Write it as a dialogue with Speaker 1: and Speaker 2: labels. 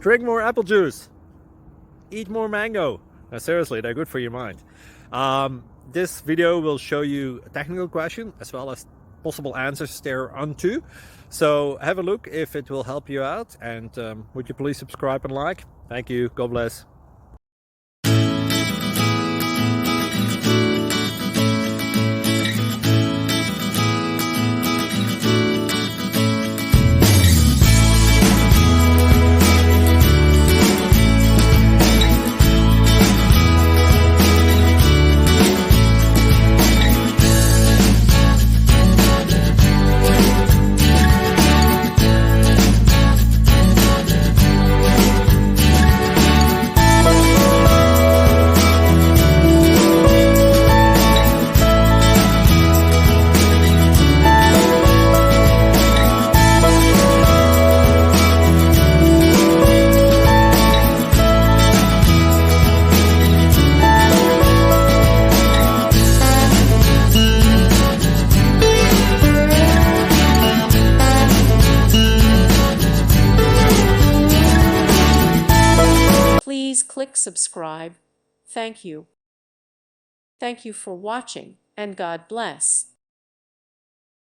Speaker 1: Drink more apple juice. Eat more mango. No, seriously, they're good for your mind. This video will show you a technical question as well as possible answers thereunto. So have a look if it will help you out, and would you please subscribe and like? Thank you. God bless.
Speaker 2: Please click subscribe. Thank you. Thank you for watching, and God bless.